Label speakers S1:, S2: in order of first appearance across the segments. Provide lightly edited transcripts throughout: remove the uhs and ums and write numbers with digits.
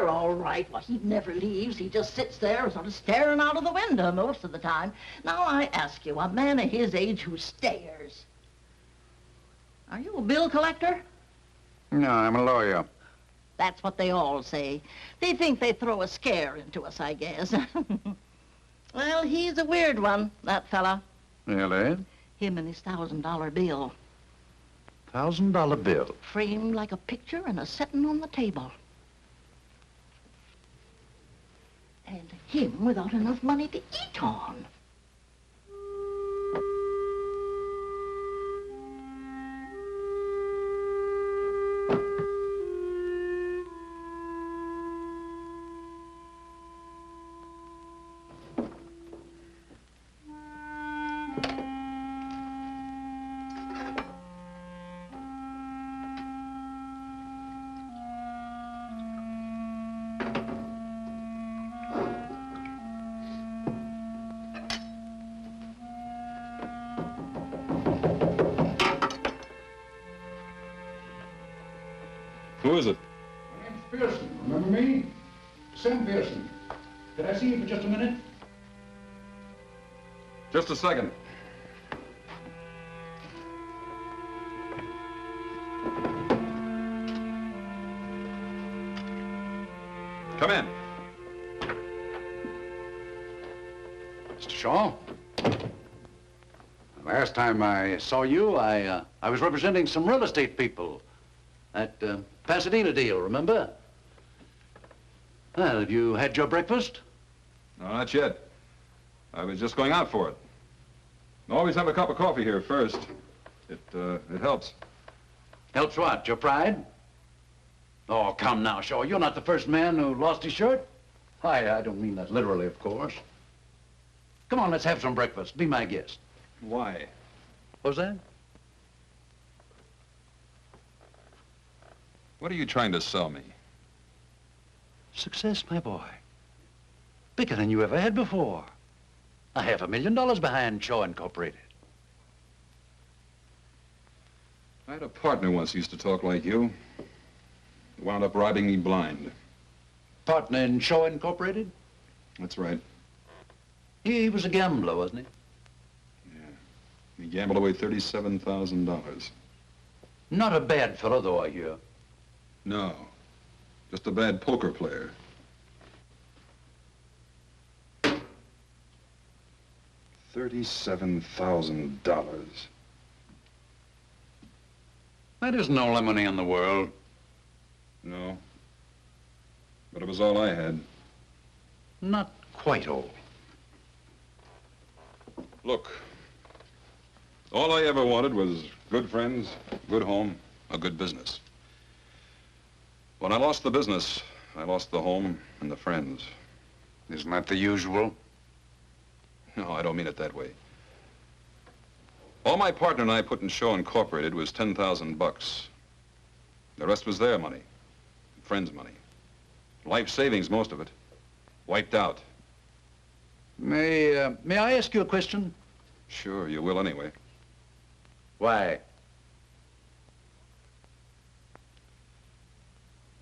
S1: you're all right. Well, he never leaves. He just sits there sort of staring out of the window most of the time. Now, I ask you, a man of his age who stares. Are you a bill collector?
S2: No, I'm a lawyer.
S1: That's what they all say. They think they throw a scare into us, I guess. Well, he's a weird one, that fella.
S2: Really?
S1: Him and his $1,000 bill.
S2: $1,000 bill?
S1: Framed like a picture and a setting on the table. And him without enough money to eat on.
S3: Who is it?
S2: My name's Pearson. Remember me? Sam Pearson. Could I see you for just a minute?
S3: Just a second. Come in.
S2: Mr. Shaw? Last time I saw you, I was representing some real estate people. That Pasadena deal, remember? Well, have you had your breakfast?
S3: No, not yet. I was just going out for it. Always have a cup of coffee here first. It helps.
S2: Helps what? Your pride? Oh, come now, Shaw. You're not the first man who lost his shirt. Why, I don't mean that literally, of course. Come on, let's have some breakfast. Be my guest.
S3: Why?
S2: What was that?
S3: What are you trying to sell me?
S2: Success, my boy. Bigger than you ever had before. $500,000 behind Shaw Incorporated.
S3: I had a partner once who used to talk like you. He wound up robbing me blind.
S2: Partner in Shaw Incorporated?
S3: That's right.
S2: He was a gambler, wasn't he?
S3: Yeah. He gambled away $37,000.
S2: Not a bad fellow, though, I hear.
S3: No. Just a bad poker player. $37,000.
S2: That isn't all the money in the world.
S3: No. But it was all I had.
S2: Not quite all.
S3: Look, all I ever wanted was good friends, good home, a good business. When I lost the business, I lost the home and the friends.
S2: Isn't that the usual?
S3: No, I don't mean it that way. All my partner and I put in Shaw Incorporated was $10,000. The rest was their money, friends' money. Life savings, most of it. Wiped out.
S2: May I ask you a question?
S3: Sure, you will anyway.
S2: Why?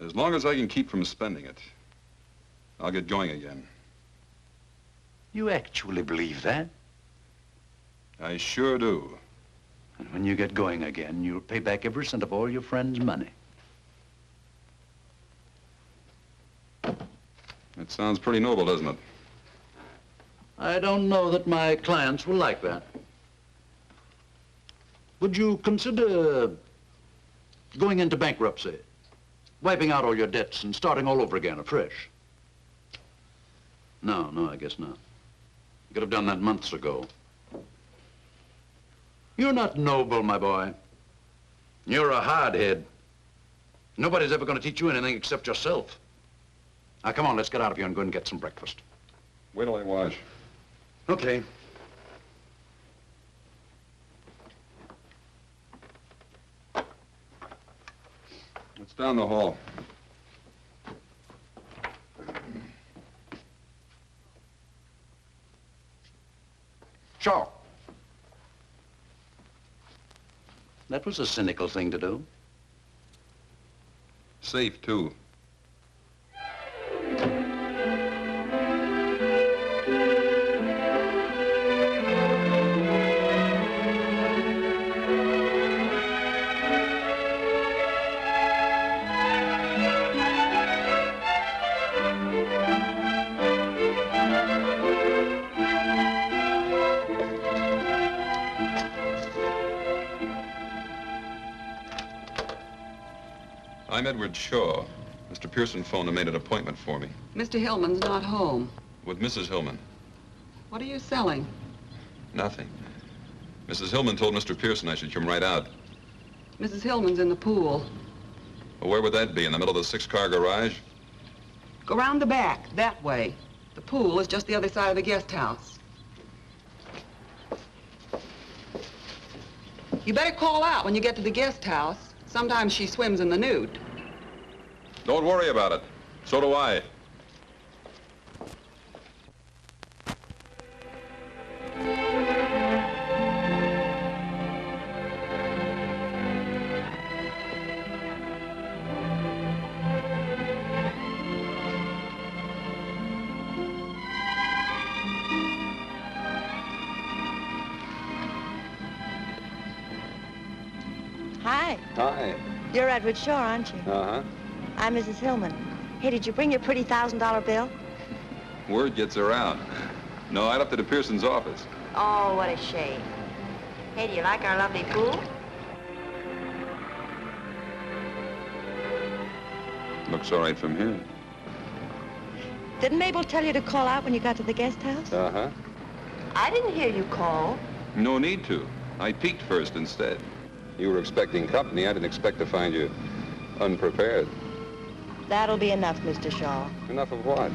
S3: As long as I can keep from spending it, I'll get going again.
S2: You actually believe that?
S3: I sure do.
S2: And when you get going again, you'll pay back every cent of all your friends' money.
S3: That sounds pretty noble, doesn't it?
S2: I don't know that my clients will like that. Would you consider going into bankruptcy, wiping out all your debts and starting all over again afresh? No, I guess not. You could have done that months ago. You're not noble, my boy. You're a hardhead. Nobody's ever going to teach you anything except yourself. Now, come on, let's get out of here and go and get some breakfast.
S3: Wait till I wash.
S2: Okay.
S3: It's down the hall.
S2: Shaw. That was a cynical thing to do.
S3: Safe, too. I'm Edward Shaw. Mr. Pearson phoned and made an appointment for me.
S4: Mr. Hillman's not home.
S3: With Mrs. Hillman.
S4: What are you selling?
S3: Nothing. Mrs. Hillman told Mr. Pearson I should come right out.
S4: Mrs. Hillman's in the pool.
S3: Well, where would that be? In the middle of the 6-car garage?
S4: Go round the back, that way. The pool is just the other side of the guest house. You better call out when you get to the guest house. Sometimes she swims in the nude.
S3: Don't worry about it. So do I.
S5: Hi.
S6: Hi.
S5: You're Edward Shaw, aren't you?
S6: Uh-huh.
S5: I'm Mrs. Hillman. Hey, did you bring your pretty $1,000 bill?
S3: Word gets around. No, I left it at Pearson's office.
S5: Oh, what a shame. Hey, do you like our lovely pool?
S3: Looks all right from here.
S5: Didn't Mabel tell you to call out when you got to the guest house?
S6: Uh-huh.
S5: I didn't hear you call.
S3: No need to. I peeked first instead.
S6: You were expecting company. I didn't expect to find you unprepared.
S5: That'll be enough, Mr. Shaw.
S6: Enough of what?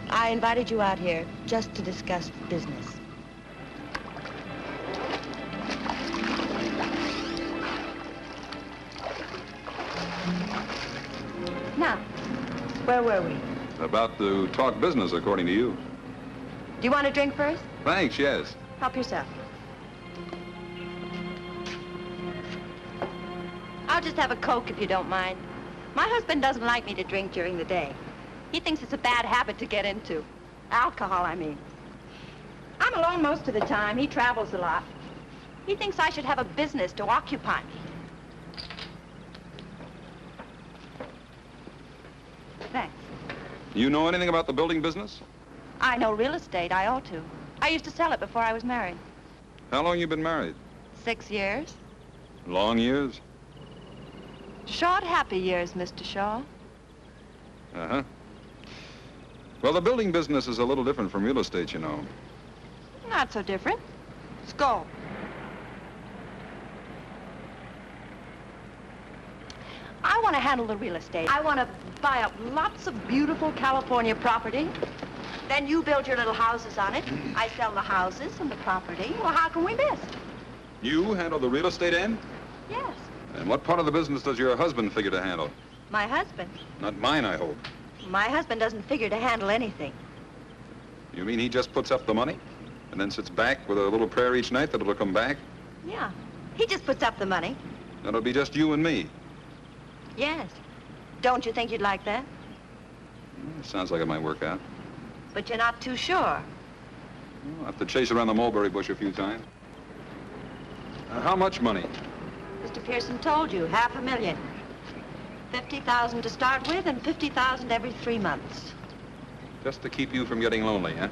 S5: I invited you out here just to discuss business. Now, where were we?
S3: About to talk business, according to you.
S5: Do you want a drink first?
S3: Thanks, yes.
S5: Help yourself. I'll just have a Coke if you don't mind. My husband doesn't like me to drink during the day. He thinks it's a bad habit to get into. Alcohol, I mean. I'm alone most of the time. He travels a lot. He thinks I should have a business to occupy me. Thanks.
S3: You know anything about the building business?
S5: I know real estate. I ought to. I used to sell it before I was married.
S3: How long you been married?
S5: 6 years.
S3: Long years?
S5: Short, happy years, Mr. Shaw.
S3: Uh-huh. Well, the building business is a little different from real estate, you know.
S5: Not so different. Let's go. I want to handle the real estate. I want to buy up lots of beautiful California property. Then you build your little houses on it. I sell the houses and the property. Well, how can we miss?
S3: You handle the real estate end?
S5: Yes.
S3: And what part of the business does your husband figure to handle?
S5: My husband.
S3: Not mine, I hope.
S5: My husband doesn't figure to handle anything.
S3: You mean he just puts up the money and then sits back with a little prayer each night that it'll come back?
S5: Yeah. He just puts up the money.
S3: That'll be just you and me.
S5: Yes. Don't you think you'd like that?
S3: Sounds like it might work out.
S5: But you're not too sure.
S3: I'll have to chase around the mulberry bush a few times. How much money?
S5: Mr. Pearson told you, $500,000. 50,000 to start with and 50,000 every 3 months.
S3: Just to keep you from getting lonely, huh?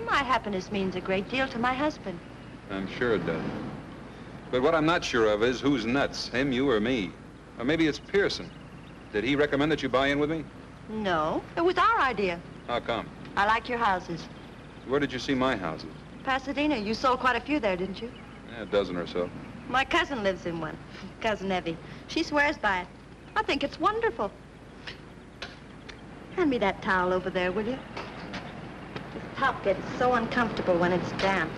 S5: My happiness means a great deal to my husband.
S3: I'm sure it does. But what I'm not sure of is who's nuts, him, you, or me. Or maybe it's Pearson. Did he recommend that you buy in with me?
S5: No, it was our idea.
S3: How come?
S5: I like your houses.
S3: Where did you see my houses?
S5: Pasadena, you sold quite a few there, didn't you?
S3: Yeah, a dozen or so.
S5: My cousin lives in one, Cousin Evie. She swears by it. I think it's wonderful. Hand me that towel over there, will you? This top gets so uncomfortable when it's damp.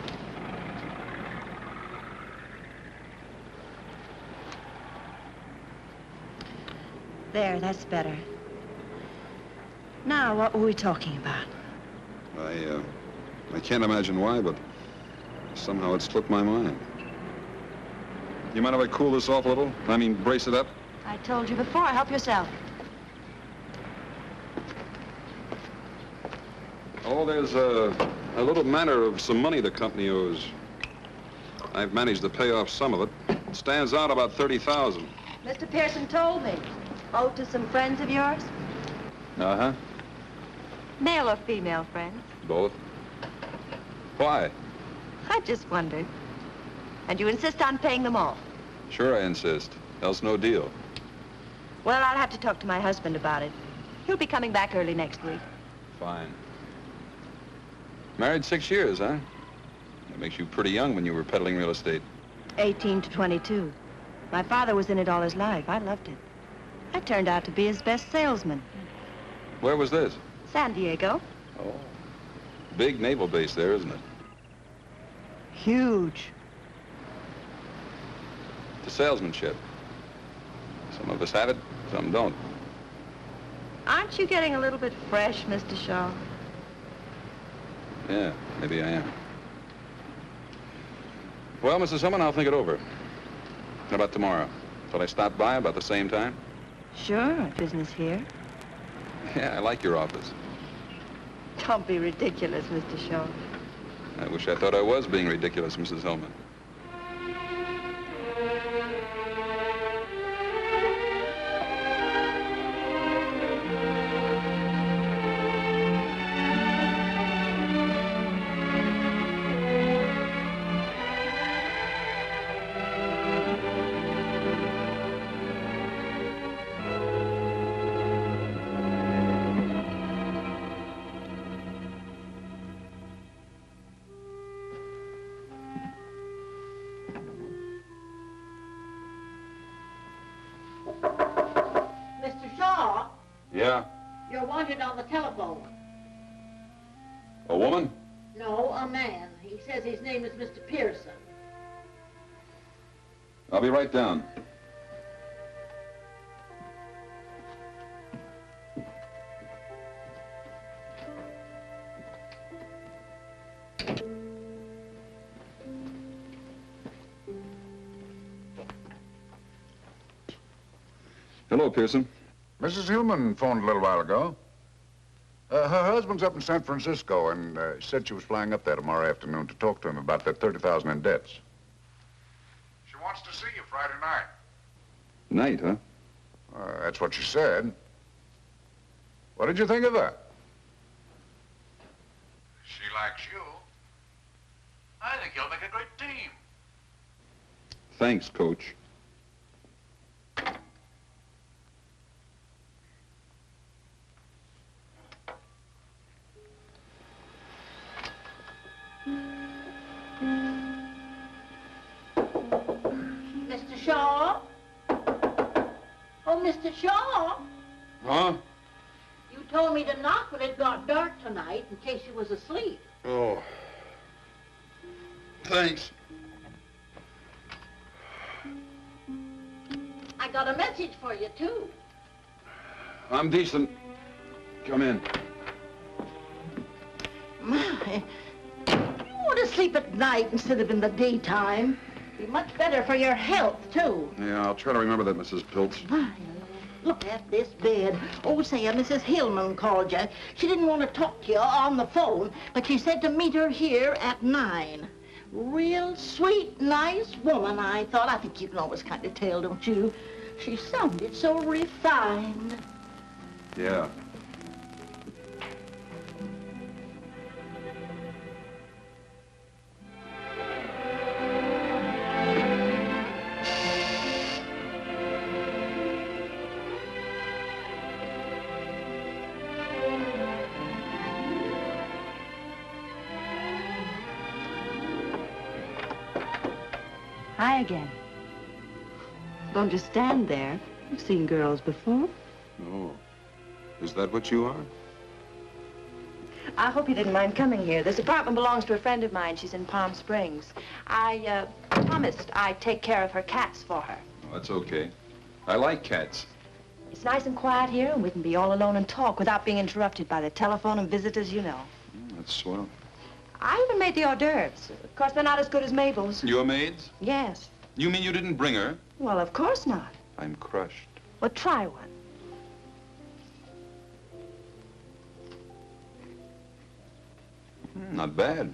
S5: There, that's better. Now, what were we talking about?
S3: I can't imagine why, but somehow it slipped my mind. You mind if I cool this off a little? I mean, brace it up?
S5: I told you before, help yourself.
S3: Oh, there's a little matter of some money the company owes. I've managed to pay off some of it. It stands out about 30,000.
S5: Mr. Pearson told me. Owed to some friends of yours?
S3: Uh-huh.
S5: Male or female friends?
S3: Both. Why?
S5: I just wondered. And you insist on paying them all?
S3: Sure I insist. Else no deal.
S5: Well, I'll have to talk to my husband about it. He'll be coming back early next week.
S3: Fine. Married 6 years, huh? That makes you pretty young when you were peddling real estate.
S5: 18 to 22. My father was in it all his life. I loved it. I turned out to be his best salesman.
S3: Where was this?
S5: San Diego.
S3: Oh. Big naval base there, isn't it?
S5: Huge.
S3: The salesmanship. Some of us have it, some don't.
S5: Aren't you getting a little bit fresh, Mr. Shaw?
S3: Yeah, maybe I am. Well, Mrs. Hillman, I'll think it over. How about tomorrow? Shall I stop by about the same time?
S5: Sure, business here.
S3: Yeah, I like your office.
S5: Don't be ridiculous, Mr. Shaw.
S3: I wish I thought I was being ridiculous, Mrs. Hillman.
S1: Mr. Shaw,
S3: Yeah?
S1: you're wanted on the telephone.
S3: A woman?
S1: No, a man. He says his name is Mr. Pearson.
S3: I'll be right down. Hello, Pearson.
S7: Mrs. Hillman phoned a little while ago. Her husband's up in San Francisco and said she was flying up there tomorrow afternoon to talk to him about that $30,000 in debts. She wants to see you Friday night.
S3: Night, huh?
S7: That's what she said. What did you think of her? She likes you.
S2: I think you'll make a great team.
S3: Thanks, Coach.
S1: Mr. Shaw? Oh, Mr. Shaw?
S3: Huh?
S1: You told me to knock when it got dark tonight in case you was asleep.
S3: Oh. Thanks.
S1: I got a message for you, too.
S3: I'm decent. Come in.
S1: My, you want to sleep at night instead of in the daytime. Be much better for your health, too.
S3: Yeah, I'll try to remember that, Mrs. Piltz.
S1: My, look at this bed. Oh, say, Mrs. Hillman called you. She didn't want to talk to you on the phone, but she said to meet her here at 9. Real sweet, nice woman, I thought. I think you can always kind of tell, don't you? She sounded so refined.
S3: Yeah.
S5: Hi again. Don't just stand there. You've seen girls before.
S3: Oh. Is that what you are?
S5: I hope you didn't mind coming here. This apartment belongs to a friend of mine. She's in Palm Springs. I promised I'd take care of her cats for her.
S3: Oh, that's okay. I like cats.
S5: It's nice and quiet here, and we can be all alone and talk without being interrupted by the telephone and visitors, you know.
S3: That's swell.
S5: I even made the hors d'oeuvres. Of course, they're not as good as Mabel's.
S3: Your maids?
S5: Yes.
S3: You mean you didn't bring her?
S5: Well, of course not.
S3: I'm crushed.
S5: Well, try one.
S3: Not bad.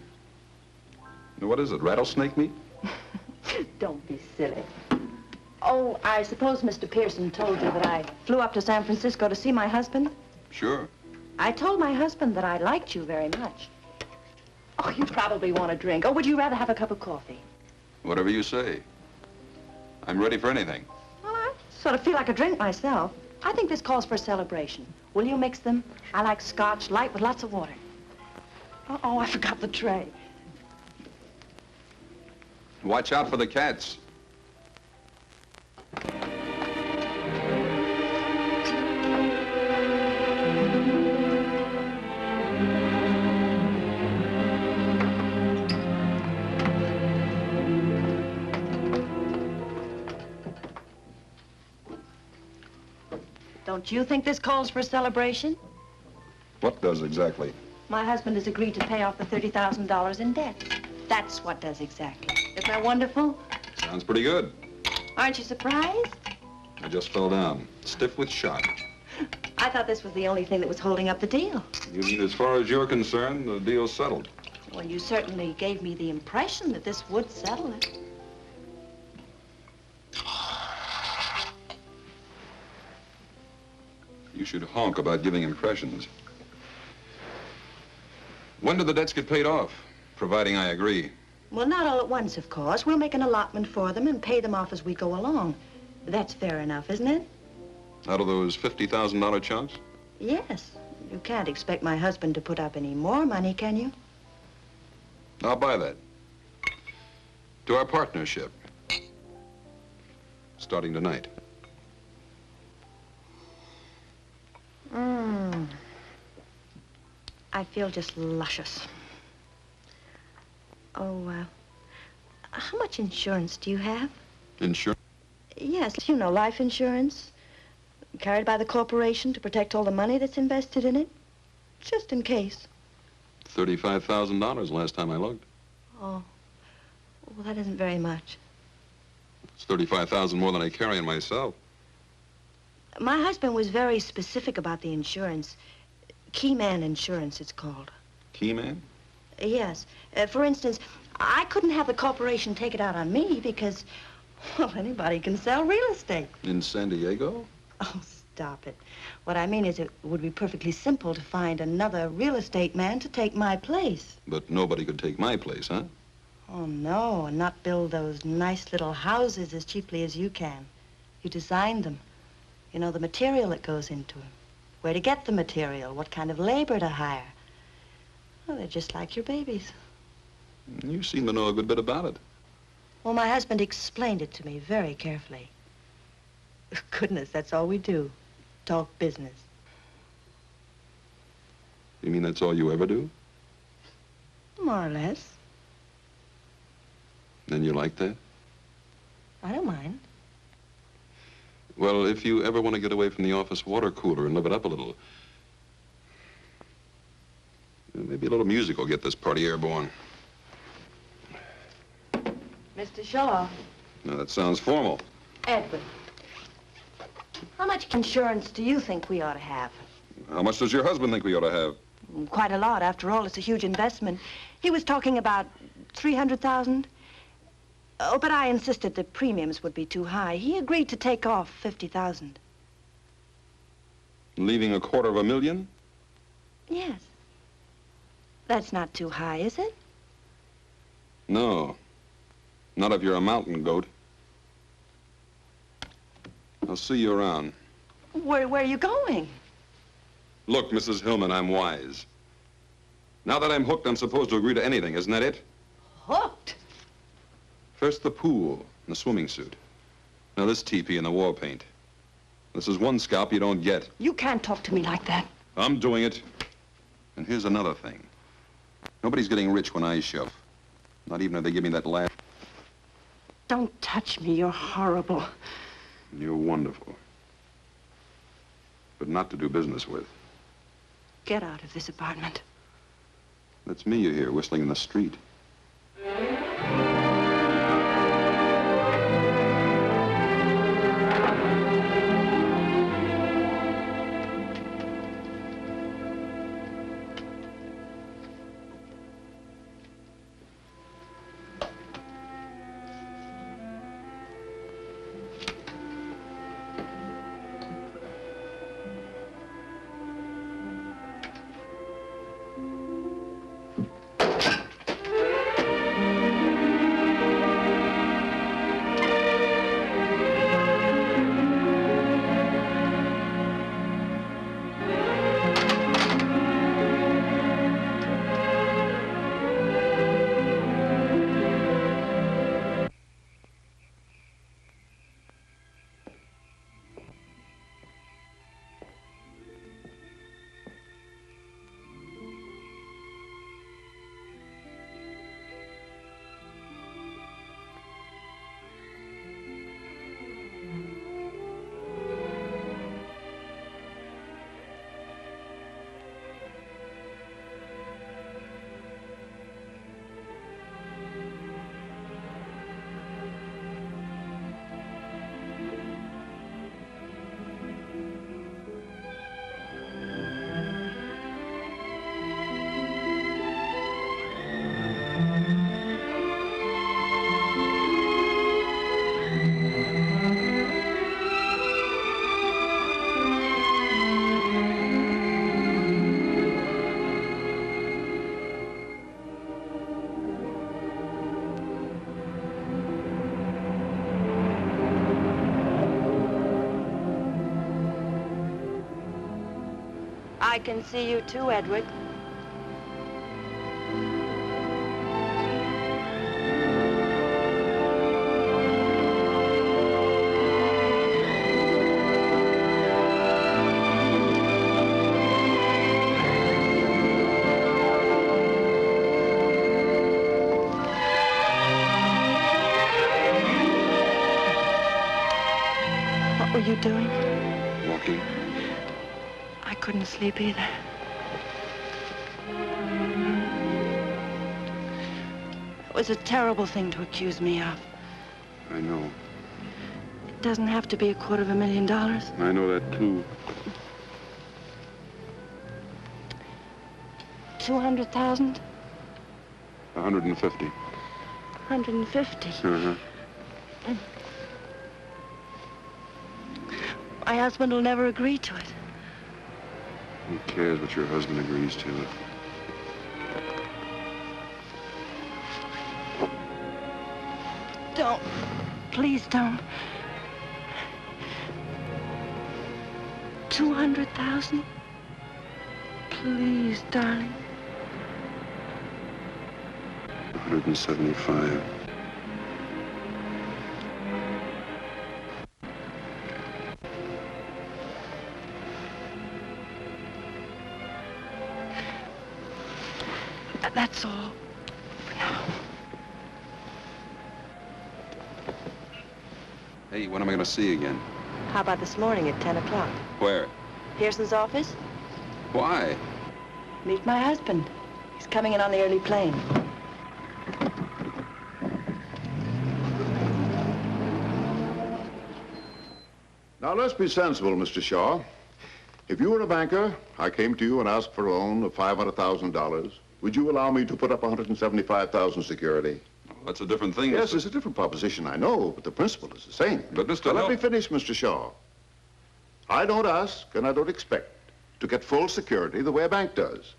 S3: What is it, rattlesnake meat?
S5: Don't be silly. Oh, I suppose Mr. Pearson told you that I flew up to San Francisco to see my husband?
S3: Sure.
S5: I told my husband that I liked you very much. Oh, you probably want a drink. Or would you rather have a cup of coffee?
S3: Whatever you say. I'm ready for anything.
S5: Well, that's Sort of feel like a drink myself. I think this calls for a celebration. Will you mix them? I like scotch, light with lots of water. Oh, I forgot the tray.
S3: Watch out for the cats.
S5: Don't you think this calls for a celebration?
S3: What does exactly?
S5: My husband has agreed to pay off the $30,000 in debt. That's what does exactly. Isn't that wonderful?
S3: Sounds pretty good.
S5: Aren't you surprised?
S3: I just fell down, stiff with shock.
S5: I thought this was the only thing that was holding up the deal.
S3: You mean as far as you're concerned, the deal's settled?
S5: Well, you certainly gave me the impression that this would settle it.
S3: You should honk about giving impressions. When do the debts get paid off? Providing I agree.
S5: Well, not all at once, of course. We'll make an allotment for them and pay them off as we go along. That's fair enough, isn't it?
S3: Out of those $50,000 chunks?
S5: Yes. You can't expect my husband to put up any more money, can you?
S3: I'll buy that. To our partnership. Starting tonight.
S5: I feel just luscious. Oh, how much insurance do you have?
S3: Insurance?
S5: Yes, you know, life insurance. Carried by the corporation to protect all the money that's invested in it. Just in case.
S3: $35,000 last time I looked.
S5: Oh, well, that isn't very much.
S3: It's $35,000 more than I carry in myself.
S5: My husband was very specific about the insurance. Key man insurance, it's called.
S3: Key man?
S5: Yes. For instance, I couldn't have the corporation take it out on me because, well, anybody can sell real estate.
S3: In San Diego?
S5: Oh, stop it. What I mean is it would be perfectly simple to find another real estate man to take my place.
S3: But nobody could take my place, huh?
S5: Oh, no, and not build those nice little houses as cheaply as you can. You designed them. You know the material that goes into them. Where to get the material, what kind of labor to hire. Well, they're just like your babies.
S3: You seem to know a good bit about it.
S5: Well, my husband explained it to me very carefully. Goodness, that's all we do. Talk business.
S3: You mean that's all you ever do?
S5: More or less.
S3: And you like that?
S5: I don't mind.
S3: Well, if you ever want to get away from the office water cooler and live it up a little, maybe a little music will get this party airborne.
S5: Mr. Shaw.
S3: Now, that sounds formal.
S5: Edward. How much insurance do you think we ought to have?
S3: How much does your husband think we ought to have?
S5: Quite a lot. After all, it's a huge investment. He was talking about 300,000. Oh, but I insisted the premiums would be too high. He agreed to take off 50,000.
S3: Leaving $250,000?
S5: Yes. That's not too high, is it?
S3: No. Not if you're a mountain goat. I'll see you around.
S5: Where are you going?
S3: Look, Mrs. Hillman, I'm wise. Now that I'm hooked, I'm supposed to agree to anything, isn't that it?
S5: Hooked?
S3: First the pool and the swimming suit. Now this teepee and the war paint. This is one scalp you don't get.
S5: You can't talk to me like that.
S3: I'm doing it. And here's another thing. Nobody's getting rich when I shove. Not even if they give me that laugh.
S5: Don't touch me. You're horrible.
S3: You're wonderful. But not to do business with.
S5: Get out of this apartment.
S3: That's me you hear whistling in the street.
S5: I can see you too, Edward. What were you doing?
S3: Walking.
S5: I couldn't sleep either. It was a terrible thing to accuse me of.
S3: I know.
S5: It doesn't have to be $250,000.
S3: I know that, too.
S5: 200,000?
S3: 150.
S5: 150.
S3: Uh-huh.
S5: My husband will never agree to it.
S3: Who cares what your husband agrees to?
S5: Don't. Please don't. 200,000? Please, darling.
S3: 175.
S5: That's all for now.
S3: Hey, when am I going to see you again?
S5: How about this morning at 10 o'clock?
S3: Where?
S5: Pearson's office?
S3: Why?
S5: Meet my husband. He's coming in on the early plane.
S7: Now, let's be sensible, Mr. Shaw. If you were a banker, I came to you and asked for a loan of $500,000, would you allow me to put up 175,000 security?
S3: Well, that's a different thing.
S7: Yes,
S3: Mr.
S7: it's a different proposition, I know, but the principle is the same.
S3: But, Mr.
S7: Now, let
S3: Hill-
S7: me finish, Mr. Shaw. I don't ask and I don't expect to get full security the way a bank does.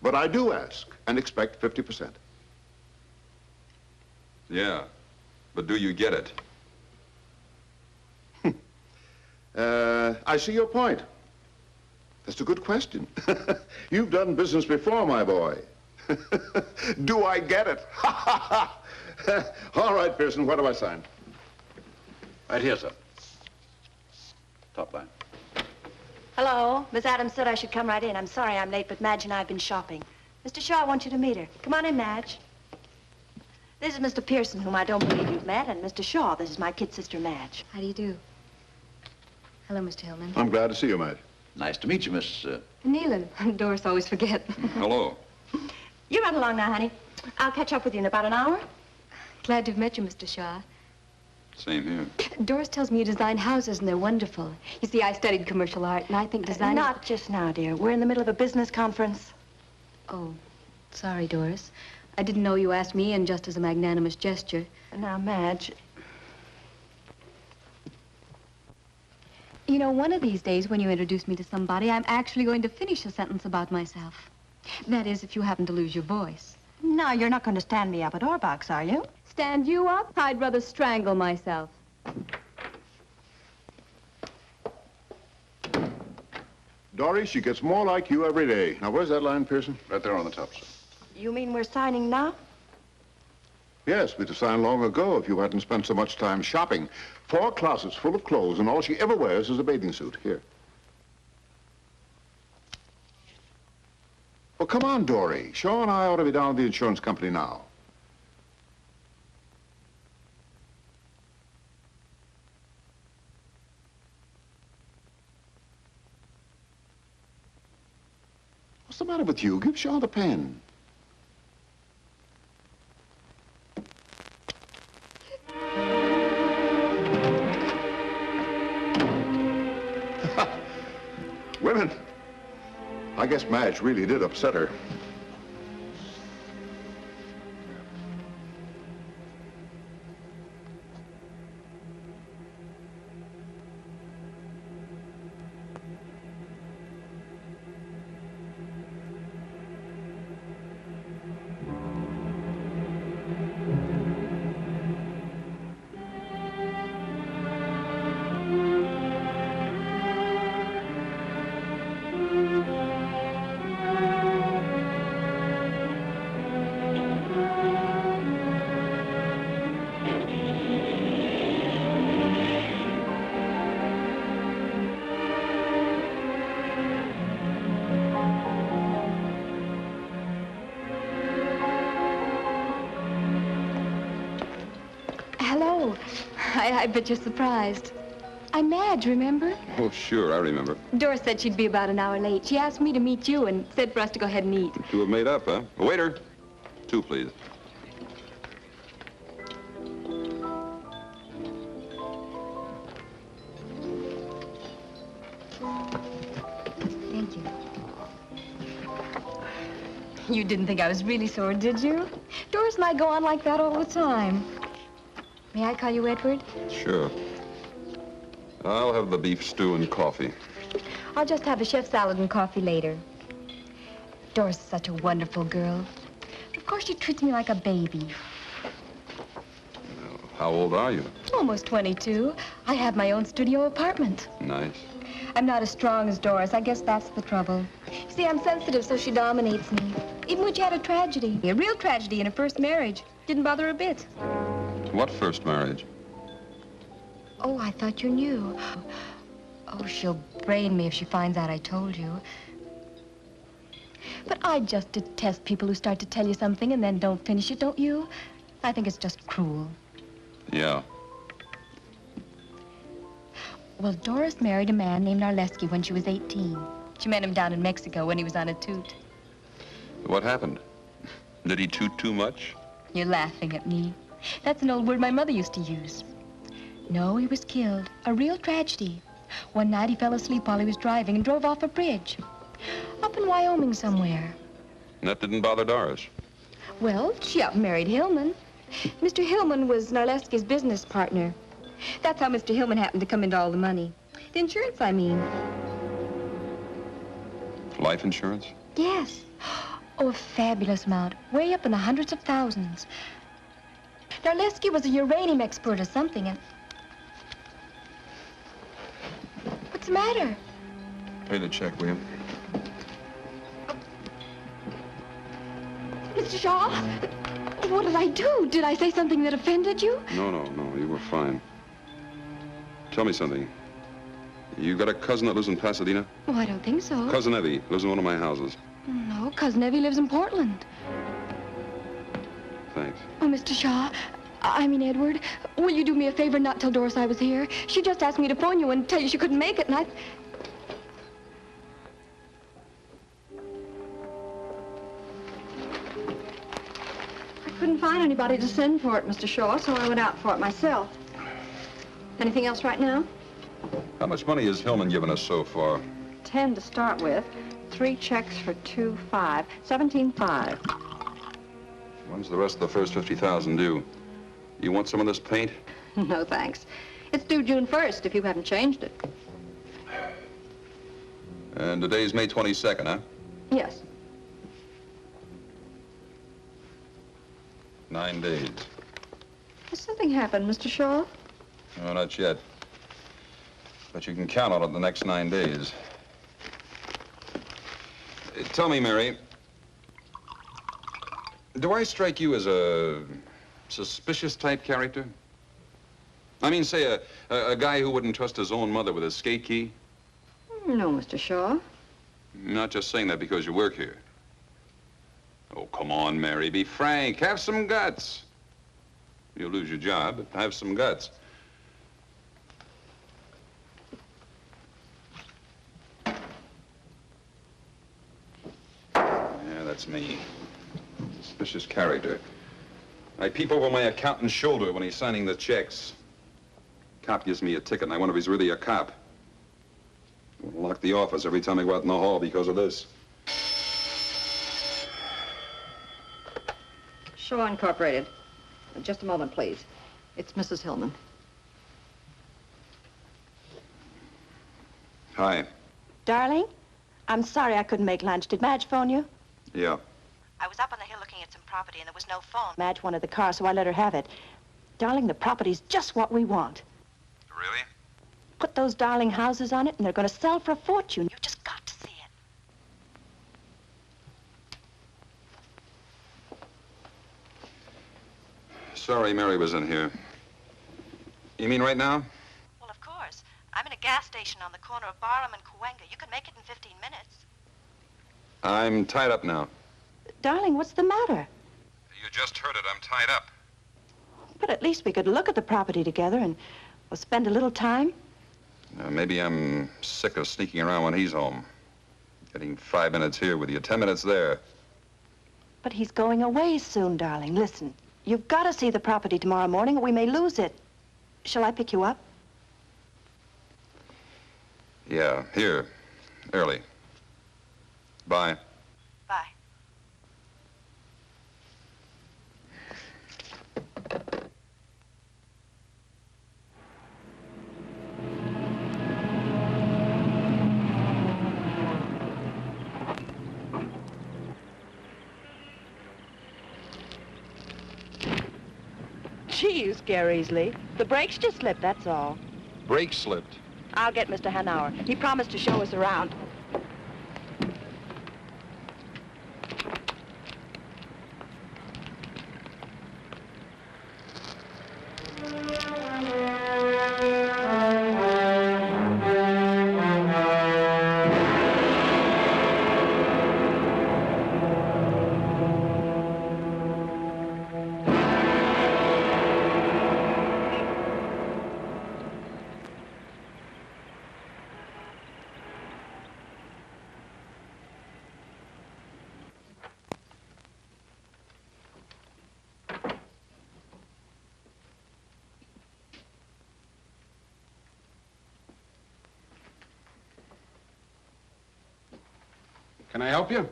S7: But I do ask and expect 50%.
S3: Yeah, but do you get it?
S7: I see your point. That's a good question. You've done business before, my boy. Do I get it? All right, Pearson, what do I sign?
S2: Right here, sir. Top line.
S5: Hello. Miss Adams said I should come right in. I'm sorry I'm late, but Madge and I have been shopping. Mr. Shaw, I want you to meet her. Come on in, Madge. This is Mr. Pearson, whom I don't believe you've met, and Mr. Shaw, this is my kid sister, Madge.
S8: How do you do? Hello, Mr. Hillman.
S7: I'm glad to see you, Madge.
S2: Nice to meet you, Miss...
S8: Nealon. Doris always forget.
S3: Hello.
S5: You run along now, honey. I'll catch up with you in about an hour.
S8: Glad to have met you, Mr. Shaw.
S3: Same here.
S8: Doris tells me you design houses, and they're wonderful. You see, I studied commercial art, and I think design...
S5: Not just now, dear. We're in the middle of a business conference.
S8: Oh, sorry, Doris. I didn't know you asked me in just as a magnanimous gesture.
S5: Now, Madge,
S8: You know, one of these days, when you introduce me to somebody, I'm actually going to finish a sentence about myself. That is, if you happen to lose your voice.
S5: no, you're not going to stand me up at Orbach's, are you?
S8: Stand you up? I'd rather strangle myself.
S7: Dory, she gets more like you every day. Now, where's that line, Pearson?
S2: Right there on the top, sir.
S5: You mean we're signing now?
S7: Yes, we'd have signed long ago if you hadn't spent so much time shopping. 4 closets full of clothes, and all she ever wears is a bathing suit. Here. Well, come on, Dory. Shaw and I ought to be down at the insurance company now. What's the matter with you? Give Shaw the pen. Women. I guess Madge really did upset her.
S8: Oh, I bet you're surprised. I'm Madge, remember?
S3: Oh, sure, I remember.
S8: Doris said she'd be about an hour late. She asked me to meet you and said for us to go ahead and eat.
S3: You two have made up, huh? Waiter, 2, please.
S8: Thank you. You didn't think I was really sore, did you? Doris and I go on like that all the time. May I call you Edward?
S3: Sure. I'll have the beef stew and coffee.
S8: I'll just have the chef salad and coffee later. Doris is such a wonderful girl. Of course, she treats me like a baby.
S3: How old are you?
S8: Almost 22. I have my own studio apartment.
S3: Nice.
S8: I'm not as strong as Doris. I guess that's the trouble. You see, I'm sensitive, so she dominates me. Even when she had a tragedy, a real tragedy in her first marriage, didn't bother her a bit.
S3: What first marriage?
S8: Oh, I thought you knew. Oh, she'll brain me if she finds out I told you. But I just detest people who start to tell you something and then don't finish it, don't you? I think it's just cruel.
S3: Yeah.
S8: Well, Doris married a man named Narleski when she was 18. She met him down in Mexico when he was on a toot.
S3: What happened? Did he toot too much?
S8: You're laughing at me. That's an old word my mother used to use. No, he was killed. A real tragedy. One night he fell asleep while he was driving and drove off a bridge. Up in Wyoming somewhere.
S3: That didn't bother Doris.
S8: Well, she up and married Hillman. Mr. Hillman was Narleski's business partner. That's how Mr. Hillman happened to come into all the money. The insurance, I mean.
S3: Life insurance?
S8: Yes. Oh, a fabulous amount. Way up in the hundreds of thousands. Narleski was a uranium expert or something, and... What's the matter?
S3: Pay the check, will you?
S8: Mr. Shaw, what did I do? Did I say something that offended you?
S3: No, you were fine. Tell me something. You got a cousin that lives in Pasadena?
S8: Oh, I don't think so.
S3: Cousin Evie lives in one of my houses.
S8: No, Cousin Evie lives in Portland.
S3: Thanks.
S8: Oh, Mr. Shaw, I mean Edward, will you do me a favor and not tell Doris I was here? She just asked me to phone you and tell you she couldn't make it, and I couldn't find anybody to send for it, Mr. Shaw, so I went out for it myself. Anything else right now?
S3: How much money has Hillman given us so far?
S5: 10 to start with. 3 checks for 2.5. 17.5.
S3: When's the rest of the first 50,000 due? You want some of this paint?
S5: No, thanks. It's due June 1st, if you haven't changed it.
S3: And today's May 22nd, huh?
S5: Yes.
S3: 9 days.
S5: Has something happened, Mr. Shaw?
S3: No, not yet. But you can count on it the next 9 days. Tell me, Mary, do I strike you as a suspicious type character? I mean, say, a guy who wouldn't trust his own mother with a skate key?
S5: No, Mr. Shaw.
S3: I'm not just saying that because you work here. Oh, come on, Mary, be frank. Have some guts. You'll lose your job, but have some guts. Yeah, that's me. Suspicious character. I peep over my accountant's shoulder when he's signing the checks. Cop gives me a ticket, and I wonder if he's really a cop. I'll lock the office every time I go out in the hall because of this.
S5: Shaw Incorporated. Just a moment, please. It's Mrs. Hillman.
S3: Hi.
S5: Darling, I'm sorry I couldn't make lunch. Did Madge phone you?
S3: Yeah.
S5: I was up on the hill looking at some property, and there was no phone. Madge wanted the car, so I let her have it. Darling, the property's just what we want.
S3: Really?
S5: Put those darling houses on it, and they're going to sell for a fortune. You just got to see it.
S3: Sorry Mary was in here. You mean right now?
S5: Well, of course. I'm in a gas station on the corner of Barham and Cahuenga. You can make it in 15 minutes.
S3: I'm tied up now.
S5: Darling, what's the matter?
S3: You just heard it. I'm tied up.
S5: But at least we could look at the property together and we'll spend a little time.
S3: Maybe I'm sick of sneaking around when he's home. Getting 5 minutes here with you, 10 minutes there.
S5: But he's going away soon, darling. Listen, you've got to see the property tomorrow morning or we may lose it. Shall I pick you up?
S3: Yeah, here. Early. Bye.
S5: Bye. Gee, you scare easily. The brakes just slipped, that's all.
S3: Brake slipped.
S5: I'll get Mr. Hanauer. He promised to show us around.
S9: Can I help you?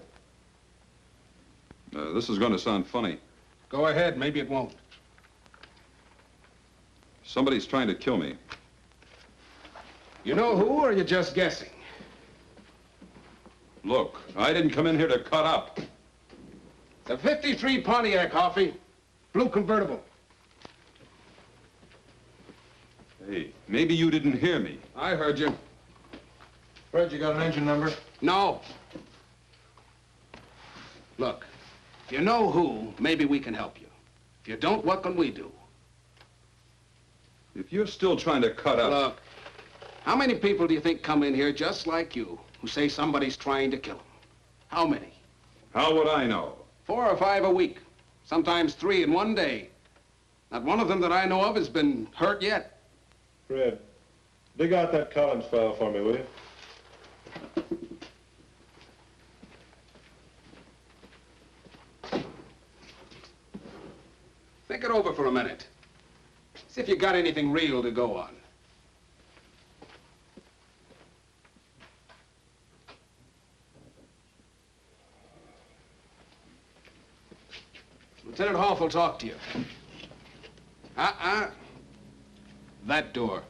S3: This is going to sound funny.
S9: Go ahead, maybe it won't.
S3: Somebody's trying to kill me.
S9: You know who, or are you just guessing?
S3: Look, I didn't come in here to cut up.
S9: It's a 53 Pontiac, Hoffy. Blue convertible.
S3: Hey, maybe you didn't hear me.
S9: I heard you.
S10: Fred, you got an engine number?
S9: No. Look, if you know who, maybe we can help you. If you don't, what can we do?
S3: If you're still trying to cut up...
S9: Look, how many people do you think come in here just like you who say somebody's trying to kill them? How many?
S3: How would I know?
S9: 4 or 5 a week. Sometimes 3 in one day. Not one of them that I know of has been hurt yet.
S10: Fred, dig out that Collins file for me, will you?
S9: Think it over for a minute. See if you got anything real to go on. Lieutenant Hoff will talk to you. That door.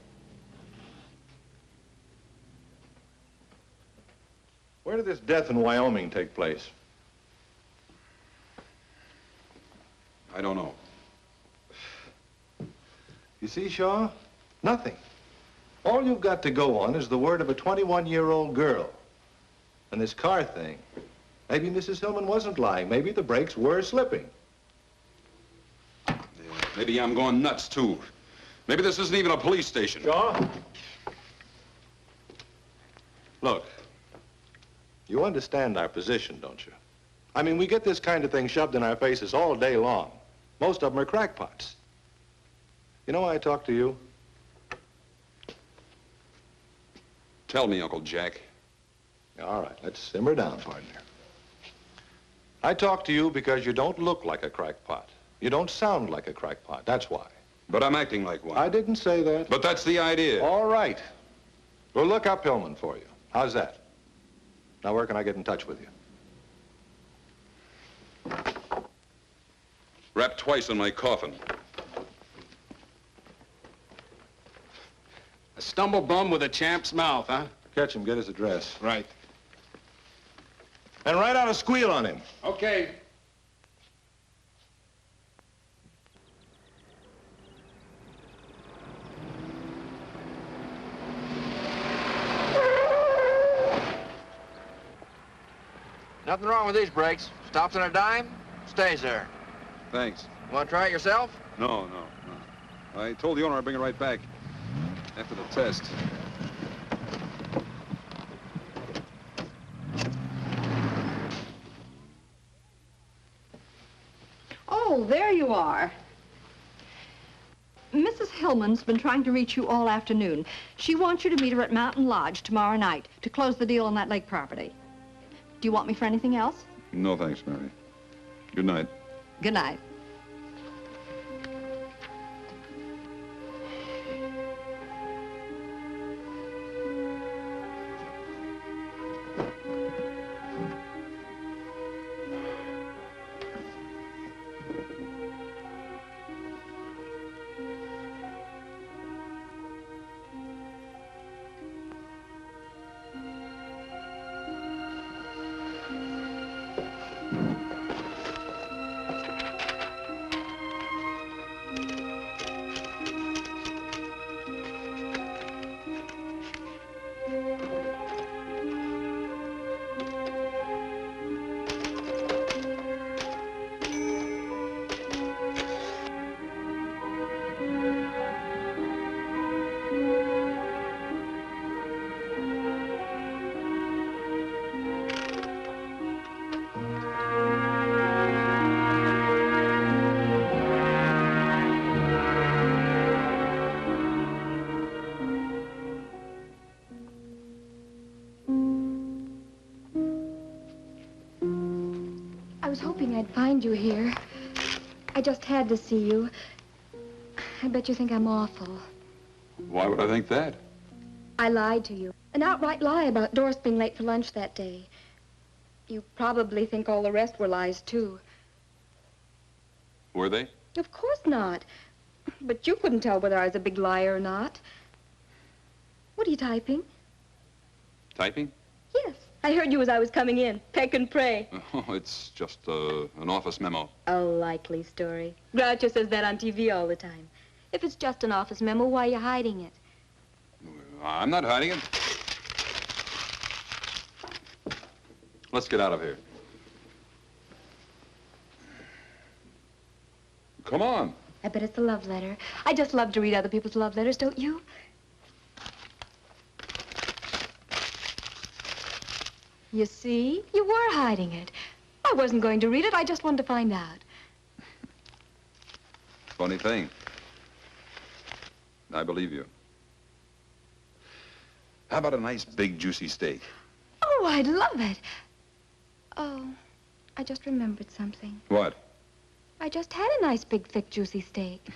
S10: Where did this death in Wyoming take place?
S3: I don't know.
S10: You see, Shaw? Nothing. All you've got to go on is the word of a 21-year-old girl. And this car thing. Maybe Mrs. Hillman wasn't lying. Maybe the brakes were slipping.
S3: Yeah, maybe I'm going nuts, too. Maybe this isn't even a police station.
S10: Shaw? Look, you understand our position, don't you? I mean, we get this kind of thing shoved in our faces all day long. Most of them are crackpots. You know why I talk to you?
S3: Tell me, Uncle Jack.
S10: All right, let's simmer down, partner. I talk to you because you don't look like a crackpot. You don't sound like a crackpot, that's why.
S3: But I'm acting like one.
S10: I didn't say that.
S3: But that's the idea.
S10: All right. We'll look up Hillman for you. How's that? Now, where can I get in touch with you?
S3: Wrapped twice in my coffin.
S9: A stumble bum with a champ's mouth, huh?
S10: Catch him, get his address.
S9: Right.
S10: And write out a squeal on him.
S9: Okay.
S11: Nothing wrong with these brakes. Stops on a dime, stays there.
S3: Thanks.
S11: Want to try it yourself?
S3: No. I told the owner I'd bring it right back after the test.
S5: Oh, there you are. Mrs. Hillman's been trying to reach you all afternoon. She wants you to meet her at Mountain Lodge tomorrow night to close the deal on that lake property. Do you want me for anything else?
S3: No, thanks, Mary. Good night.
S5: Good night.
S8: I was hoping I'd find you here. I just had to see you. I bet you think I'm awful.
S3: Why would I think that?
S8: I lied to you. An outright lie about Doris being late for lunch that day. You probably think all the rest were lies, too.
S3: Were they?
S8: Of course not. But you couldn't tell whether I was a big liar or not. What are you typing?
S3: Typing?
S8: Yes. I heard you as I was coming in. Peck and pray.
S3: Oh, it's just an office memo.
S8: A likely story. Groucho says that on TV all the time. If it's just an office memo, why are you hiding it?
S3: I'm not hiding it. Let's get out of here. Come on.
S8: I bet it's a love letter. I just love to read other people's love letters, don't you? You see? You were hiding it. I wasn't going to read it. I just wanted to find out.
S3: Funny thing. I believe you. How about a nice, big, juicy steak?
S8: Oh, I'd love it. Oh, I just remembered something.
S3: What?
S8: I just had a nice, big, thick, juicy steak.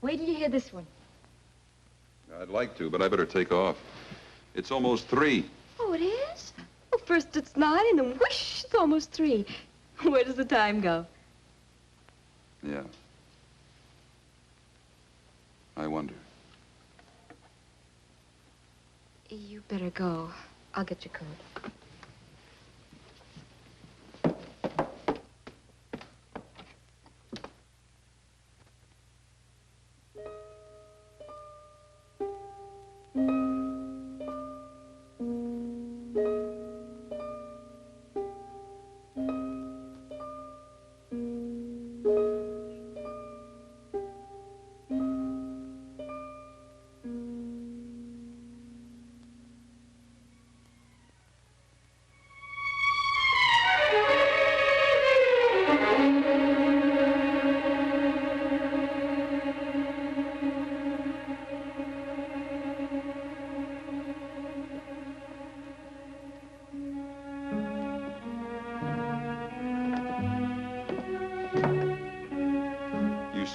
S8: Wait till you hear this one.
S3: I'd like to, but I better take off. It's almost 3.
S8: Oh, it is? Well, first it's 9, and then whoosh, it's almost 3. Where does the time go?
S3: Yeah. I wonder.
S8: You better go. I'll get your coat.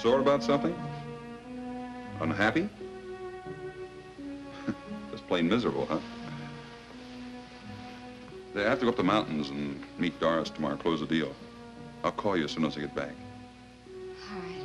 S3: Sore about something? Unhappy? Just plain miserable, huh? I have to go up the mountains and meet Doris tomorrow, close the deal. I'll call you as soon as I get back.
S8: All right.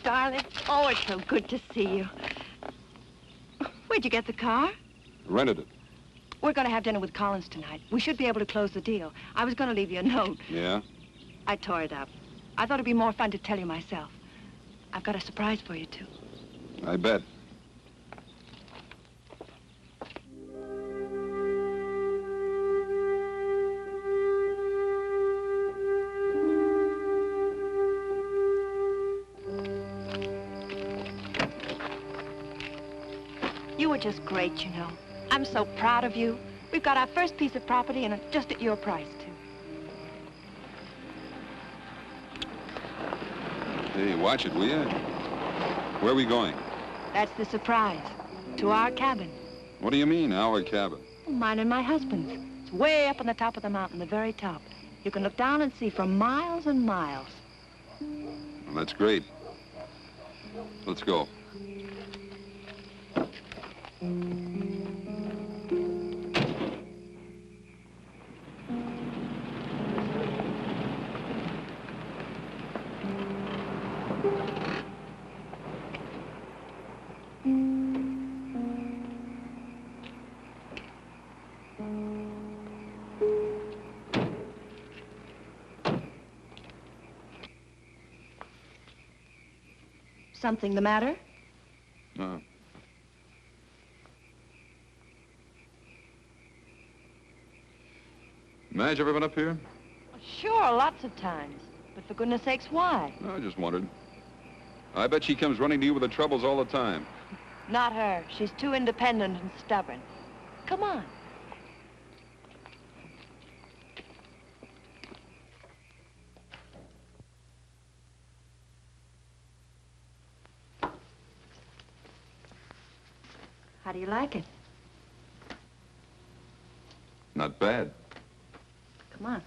S5: Darling, oh, it's so good to see you. Where'd you get the car?
S3: Rented it.
S5: We're going to have dinner with Collins tonight. We should be able to close the deal. I was going to leave you a note.
S3: Yeah?
S5: I tore it up. I thought it'd be more fun to tell you myself. I've got a surprise for you, too.
S3: I bet.
S5: You were just great, you know. I'm so proud of you. We've got our first piece of property and just at your price, too.
S3: Hey, watch it, will you? Where are we going?
S5: That's the surprise. To our cabin.
S3: What do you mean, our cabin?
S5: Mine and my husband's. It's way up on the top of the mountain, the very top. You can look down and see for miles and miles.
S3: Well, that's great. Let's go.
S5: Something the matter?
S3: No. Madge ever been up here?
S5: Sure, lots of times. But for goodness sakes, why?
S3: No, I just wondered. I bet she comes running to you with the troubles all the time.
S5: Not her. She's too independent and stubborn. Come on. How do you like it?
S3: Not bad.
S5: Come on.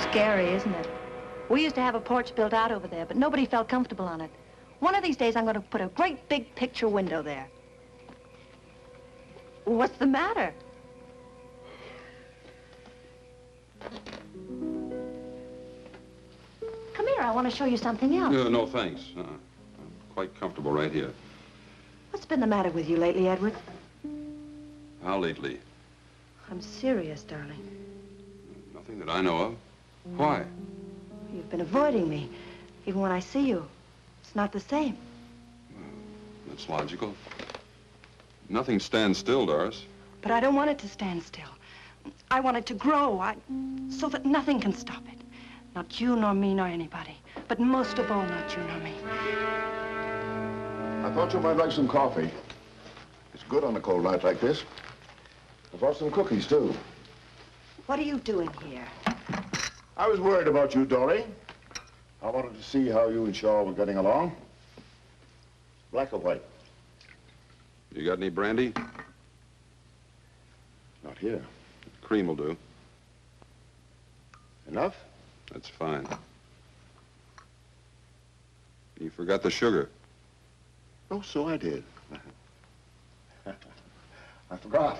S5: Scary, isn't it? We used to have a porch built out over there, but nobody felt comfortable on it. One of these days, I'm going to put a great big picture window there. What's the matter? Come here, I want to show you something else.
S3: No, thanks. I'm quite comfortable right here.
S5: What's been the matter with you lately, Edward?
S3: How lately?
S5: I'm serious, darling.
S3: Nothing that I know of. Why?
S5: You've been avoiding me. Even when I see you, it's not the same.
S3: That's logical. Nothing stands still, Doris.
S5: But I don't want it to stand still. I want it to grow, so that nothing can stop it. Not you, nor me, nor anybody. But most of all, not you, nor me.
S7: I thought you might like some coffee. It's good on a cold night like this. I brought some cookies, too.
S5: What are you doing here?
S7: I was worried about you, Dory. I wanted to see how you and Shaw were getting along. Black or white?
S3: You got any brandy?
S7: Not here.
S3: Cream will do.
S7: Enough?
S3: That's fine. You forgot the sugar.
S7: Oh, so I did. I forgot.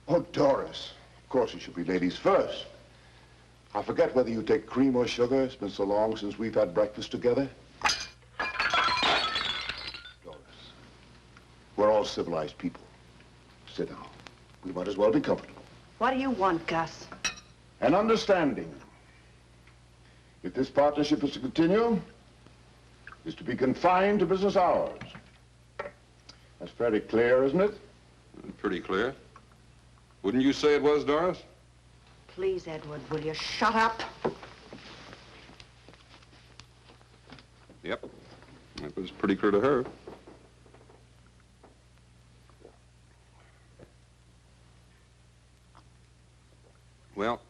S7: Oh, Doris. Of course, it should be ladies first. I forget whether you take cream or sugar. It's been so long since we've had breakfast together. Doris, we're all civilized people. Sit down. We might as well be comfortable.
S5: What do you want, Gus?
S12: An understanding. If this partnership is to continue, is to be confined to business hours. That's very clear, isn't it?
S3: Pretty clear. Wouldn't you say it was, Doris?
S5: Please, Edward, will you shut up?
S3: Yep. That was pretty clear to her. Well,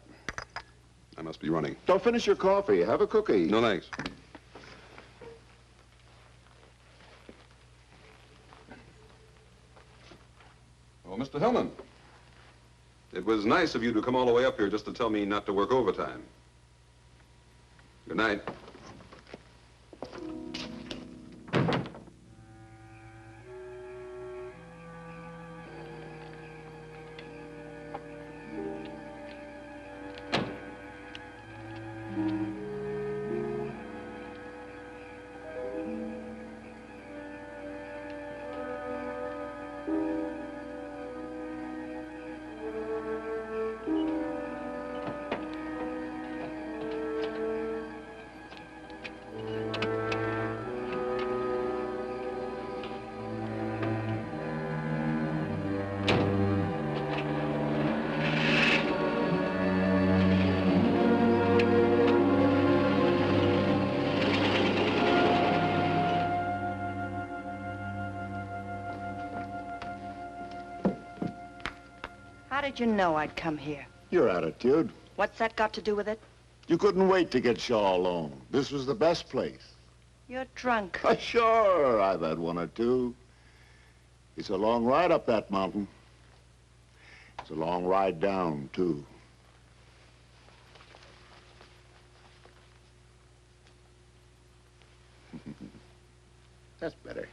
S3: I must be running.
S12: Don't finish your coffee. Have a cookie.
S3: No, thanks. Oh, Mr. Hillman. It was nice of you to come all the way up here just to tell me not to work overtime. Good night.
S5: How did you know I'd come here?
S12: Your attitude.
S5: What's that got to do with it?
S12: You couldn't wait to get Shaw alone. This was the best place.
S5: You're drunk.
S12: Sure, I've had one or two. It's a long ride up that mountain. It's a long ride down, too. That's better.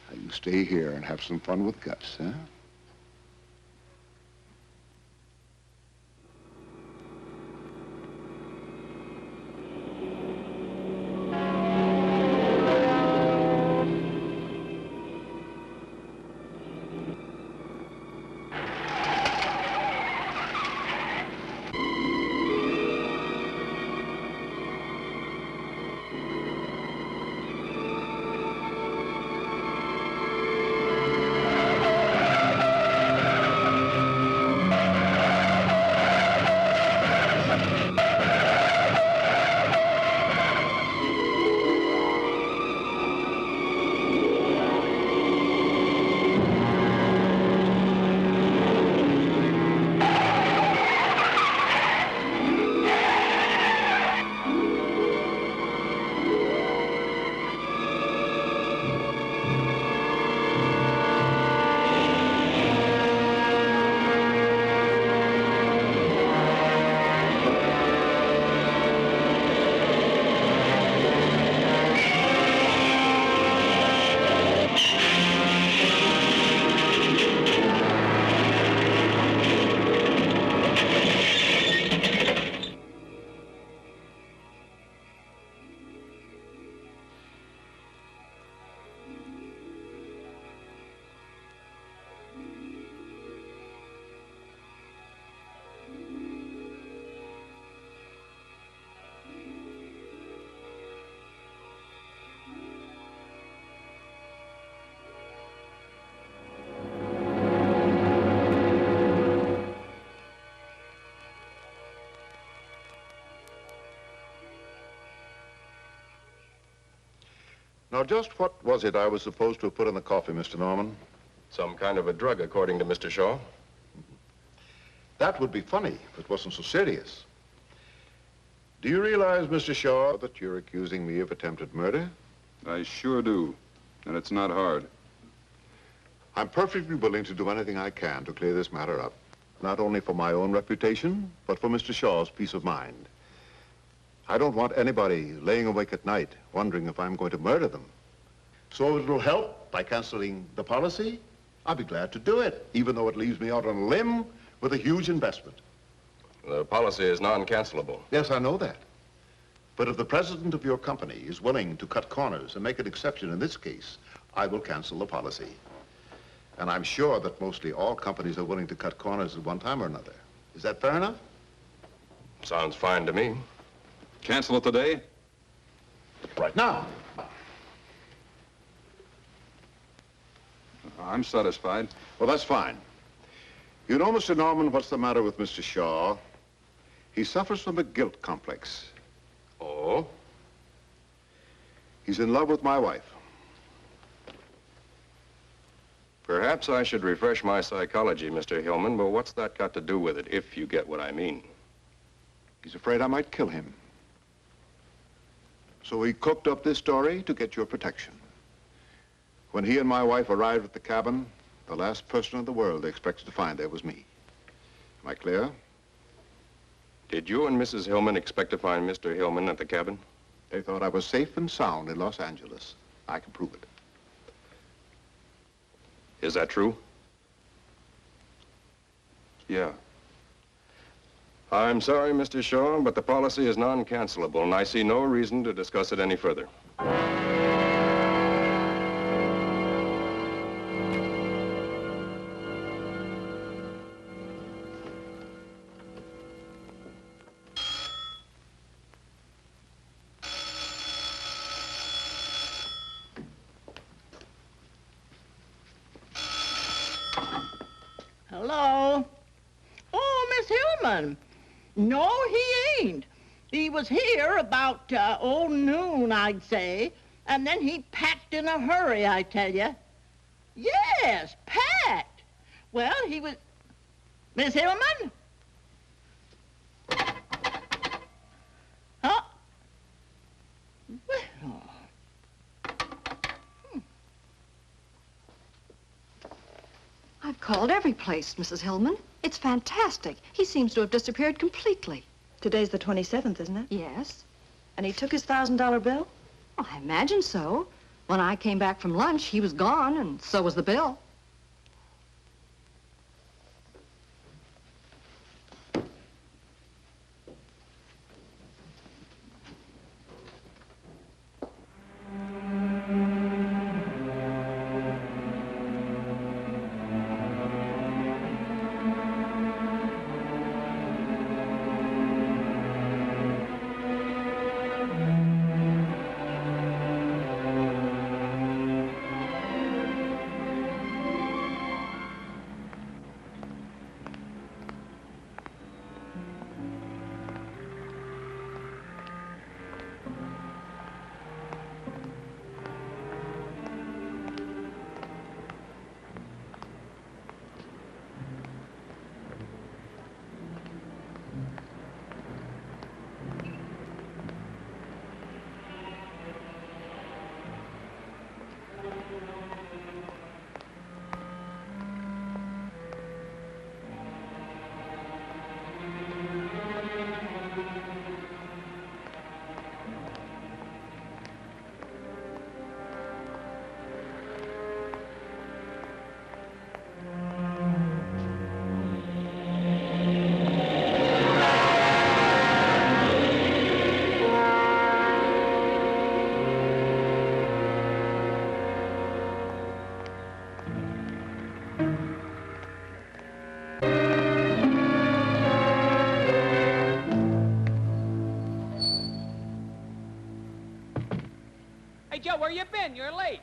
S12: Now you stay here and have some fun with Gus, huh? Now, just what was it I was supposed to have put in the coffee, Mr. Norman?
S6: Some kind of a drug, according to Mr. Shaw.
S12: That would be funny if it wasn't so serious. Do you realize, Mr. Shaw, that you're accusing me of attempted murder?
S3: I sure do. And it's not hard.
S12: I'm perfectly willing to do anything I can to clear this matter up. Not only for my own reputation, but for Mr. Shaw's peace of mind. I don't want anybody laying awake at night wondering if I'm going to murder them. So if it'll help by canceling the policy, I'll be glad to do it, even though it leaves me out on a limb with a huge investment.
S6: The policy is non-cancelable.
S12: Yes, I know that. But if the president of your company is willing to cut corners and make an exception in this case, I will cancel the policy. And I'm sure that mostly all companies are willing to cut corners at one time or another. Is that fair enough?
S3: Sounds fine to me. Cancel it today?
S12: Right now.
S3: I'm satisfied.
S12: Well, that's fine. You know, Mr. Norman, what's the matter with Mr. Shaw? He suffers from a guilt complex.
S3: Oh?
S12: He's in love with my wife.
S3: Perhaps I should refresh my psychology, Mr. Hillman, but what's that got to do with it, if you get what I mean?
S12: He's afraid I might kill him. So he cooked up this story to get your protection. When he and my wife arrived at the cabin, the last person in the world they expected to find there was me. Am I clear?
S3: Did you and Mrs. Hillman expect to find Mr. Hillman at the cabin?
S12: They thought I was safe and sound in Los Angeles. I can prove it.
S3: Is that true? Yeah. I'm sorry, Mr. Shaw, but the policy is non-cancelable, and I see no reason to discuss it any further.
S1: Hello? Oh, Miss Hillman. No, he ain't. He was here about, noon, I'd say. And then he packed in a hurry, I tell you. Yes, packed. Well, he was... Miss Hillman? Huh? Well...
S13: I've called every place, Mrs. Hillman. It's fantastic. He seems to have disappeared completely.
S5: Today's the 27th, isn't it?
S13: Yes.
S5: And he took his $1,000 bill?
S13: Well, I imagine so. When I came back from lunch, he was gone, and so was the bill.
S14: Hey, Joe, where you been? You're late.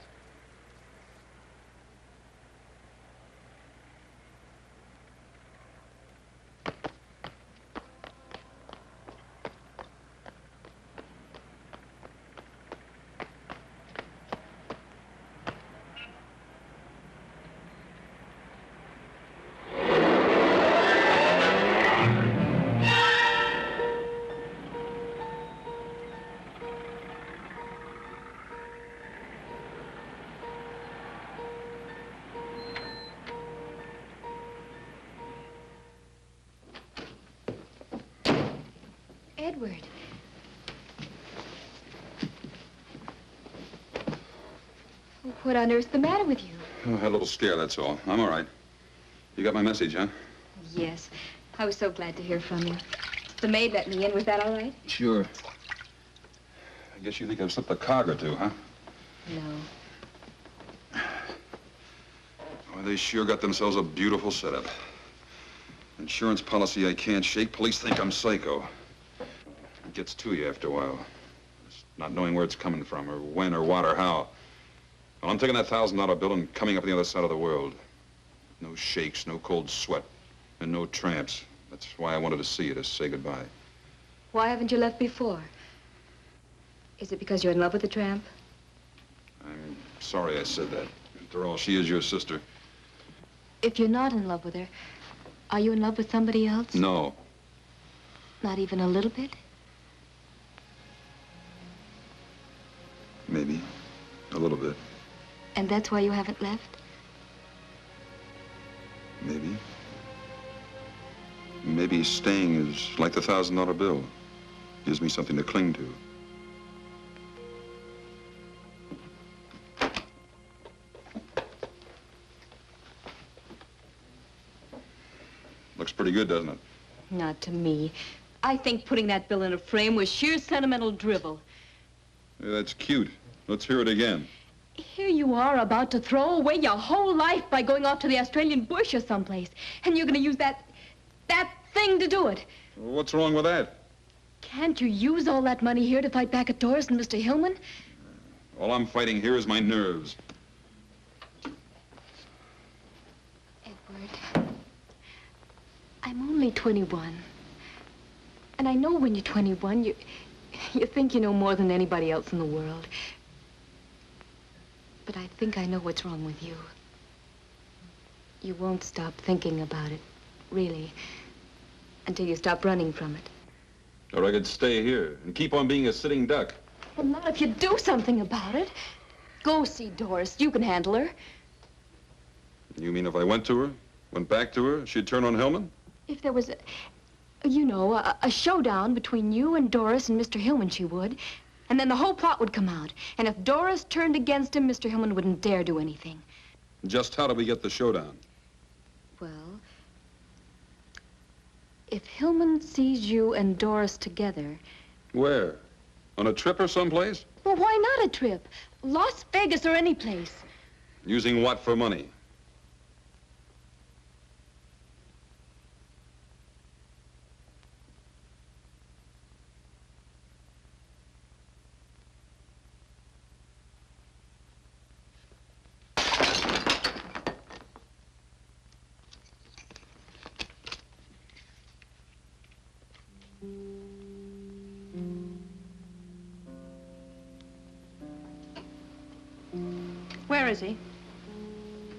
S8: Edward. What on earth's the matter with you?
S3: Oh, I had a little scare, that's all. I'm all right. You got my message, huh?
S8: Yes. I was so glad to hear from you. The maid let me in. Was that all right?
S3: Sure. I guess you think I've slipped a cog or two, huh?
S8: No.
S3: Oh, they sure got themselves a beautiful setup. Insurance policy I can't shake. Police think I'm psycho. It gets to you after a while. Just not knowing where it's coming from, or when, or what, or how. Well, I'm taking that $1,000 bill and coming up on the other side of the world. No shakes, no cold sweat, and no tramps. That's why I wanted to see you, to say goodbye.
S8: Why haven't you left before? Is it because you're in love with the tramp?
S3: I'm sorry I said that. After all, she is your sister.
S8: If you're not in love with her, are you in love with somebody else?
S3: No.
S8: Not even a little bit?
S3: Maybe. A little bit.
S8: And that's why you haven't left?
S3: Maybe. Maybe staying is like the $1,000 bill. Gives me something to cling to. Looks pretty good, doesn't it?
S8: Not to me. I think putting that bill in a frame was sheer sentimental drivel.
S3: Yeah, that's cute. Let's hear it again.
S8: Here you are about to throw away your whole life by going off to the Australian bush or someplace. And you're going to use that thing to do it.
S3: What's wrong with that?
S8: Can't you use all that money here to fight back at Doris and Mr. Hillman?
S3: All I'm fighting here is my nerves.
S8: Edward, I'm only 21. And I know when you're 21, you think you know more than anybody else in the world. But I think I know what's wrong with you. You won't stop thinking about it, really, until you stop running from it.
S3: Or I could stay here and keep on being a sitting duck.
S8: Well, not if you do something about it. Go see Doris. You can handle her.
S3: You mean if I went to her, went back to her, she'd turn on Hillman?
S8: If there was a showdown between you and Doris and Mr. Hillman, she would. And then the whole plot would come out. And if Doris turned against him, Mr. Hillman wouldn't dare do anything.
S3: Just how do we get the showdown?
S8: Well, if Hillman sees you and Doris together...
S3: Where? On a trip or someplace?
S8: Well, why not a trip? Las Vegas or any place.
S3: Using what for money?
S5: Where is he?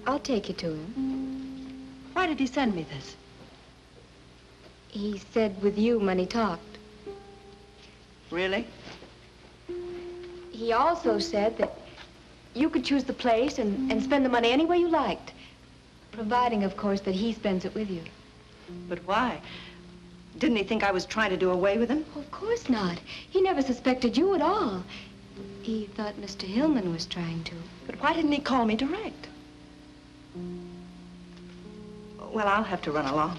S8: I'll take you to him.
S5: Why did he send me this?
S8: He said with you when he talked.
S5: Really?
S8: He also said that you could choose the place and spend the money any way you liked. Providing, of course, that he spends it with you.
S5: But why? Didn't he think I was trying to do away with him?
S8: Of course not. He never suspected you at all. He thought Mr. Hillman was trying to.
S5: But why didn't he call me direct? Well, I'll have to run along.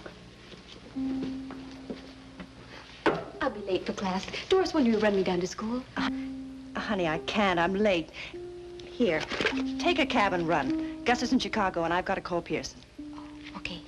S8: I'll be late for class. Doris, when you run me down to school?
S5: Honey, I can't. I'm late. Here, take a cab and run. Gus is in Chicago, and I've got to call Pearson.
S8: Okay.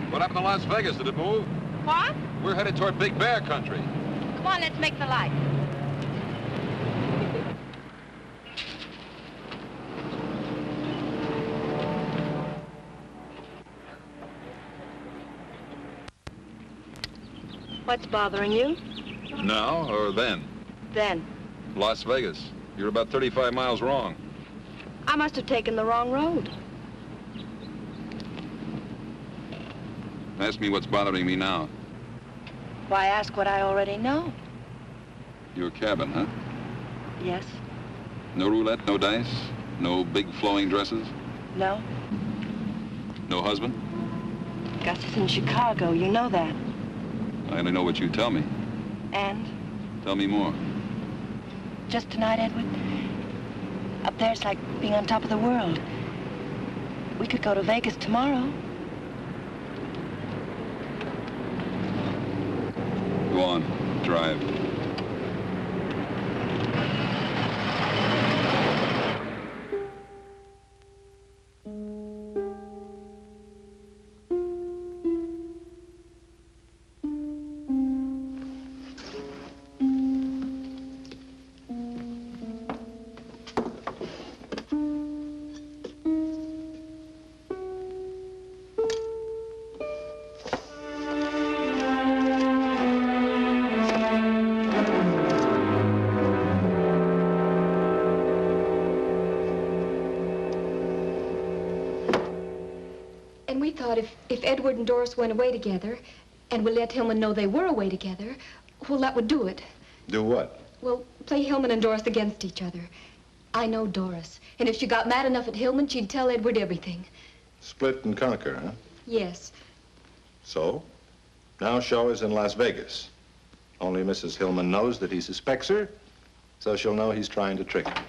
S3: What happened to Las Vegas? Did it move?
S5: What?
S3: We're headed toward Big Bear country.
S5: Come on, let's make the light. What's bothering you?
S3: Now or then?
S5: Then.
S3: Las Vegas. You're about 35 miles wrong.
S5: I must have taken the wrong road.
S3: Ask me what's bothering me now.
S5: Why ask what I already know?
S3: Your cabin, huh?
S5: Yes.
S3: No roulette, no dice, no big flowing dresses,
S5: No.
S3: no husband?
S5: Gus is in Chicago, you know that.
S3: I only know what you tell me.
S5: And
S3: Tell me more.
S5: just tonight, Edward, up there it's like being on top of the world. We could go to Vegas tomorrow.
S3: Go on, drive.
S8: And we thought if Edward and Doris went away together, and we let Hillman know they were away together, well, that would do it.
S10: Do what?
S8: Well, play Hillman and Doris against each other. I know Doris, and if she got mad enough at Hillman, she'd tell Edward everything.
S10: Split and conquer, huh?
S8: Yes.
S10: So, now Shaw is in Las Vegas. Only Mrs. Hillman knows that he suspects her, so she'll know he's trying to trick her.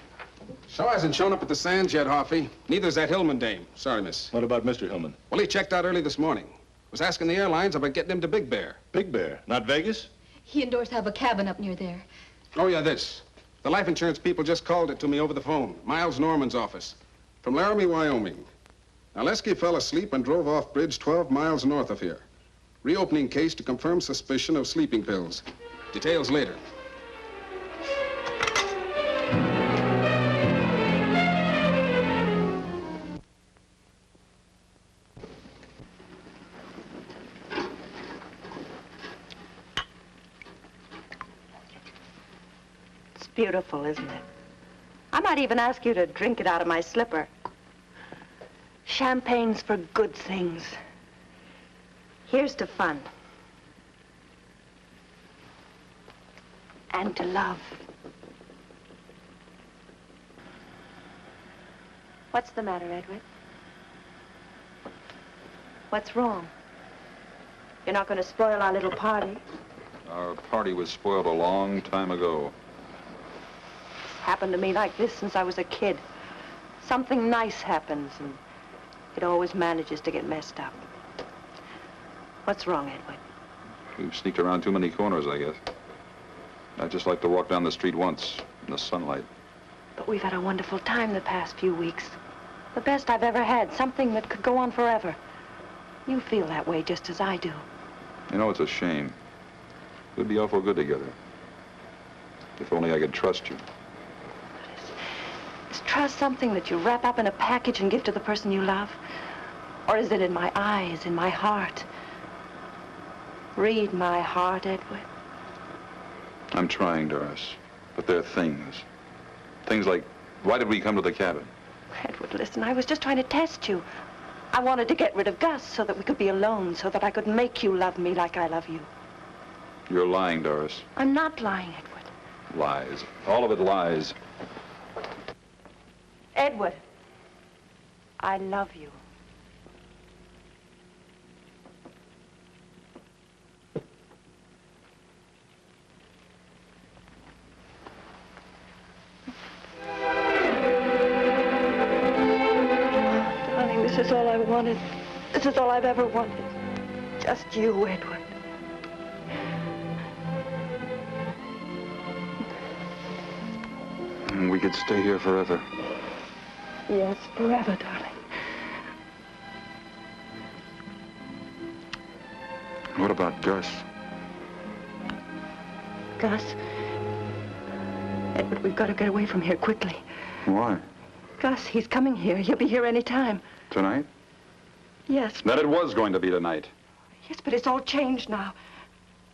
S9: Shaw hasn't shown up at the Sands yet, Hoffy. Neither's that Hillman dame. Sorry, miss.
S10: What about Mr. Hillman?
S9: Well, he checked out early this morning. Was asking the airlines about getting him to Big Bear.
S10: Big Bear? Not Vegas?
S8: He and Doris have a cabin up near there.
S9: Oh, yeah, this. The life insurance people just called it to me over the phone. Miles Norman's office. From Laramie, Wyoming. Now, Lesky fell asleep and drove off bridge 12 miles north of here. Reopening case to confirm suspicion of sleeping pills. Details later.
S5: It's beautiful, isn't it? I might even ask you to drink it out of my slipper. Champagne's for good things. Here's to fun. And to love. What's the matter, Edward? What's wrong? You're not going to spoil our little party?
S3: Our party was spoiled a long time ago.
S5: It's happened to me like this since I was a kid. Something nice happens, and it always manages to get messed up. What's wrong, Edward?
S3: We've sneaked around too many corners, I guess. I'd just like to walk down the street once in the sunlight.
S5: But we've had a wonderful time the past few weeks. The best I've ever had, something that could go on forever. You feel that way just as I do.
S3: You know, it's a shame. We'd be awful good together. If only I could trust you.
S5: Is trust something that you wrap up in a package and give to the person you love? Or is it in my eyes, in my heart? Read my heart, Edward.
S3: I'm trying, Doris. But there are things. Things like, why did we come to the cabin?
S5: Edward, listen, I was just trying to test you. I wanted to get rid of Gus so that we could be alone, so that I could make you love me like I love you.
S3: You're lying, Doris.
S5: I'm not lying, Edward.
S3: Lies. All of it lies.
S5: Edward. I love you. Darling, this is all I wanted. This is all I've ever wanted. Just you, Edward.
S3: We could stay here forever.
S5: Yes, forever, darling.
S3: What about Gus?
S5: Gus. Edward, we've got to get away from here quickly.
S3: Why?
S5: Gus, he's coming here. He'll be here any time.
S3: Tonight?
S5: Yes.
S3: That it was going to be tonight.
S5: Yes, but it's all changed now.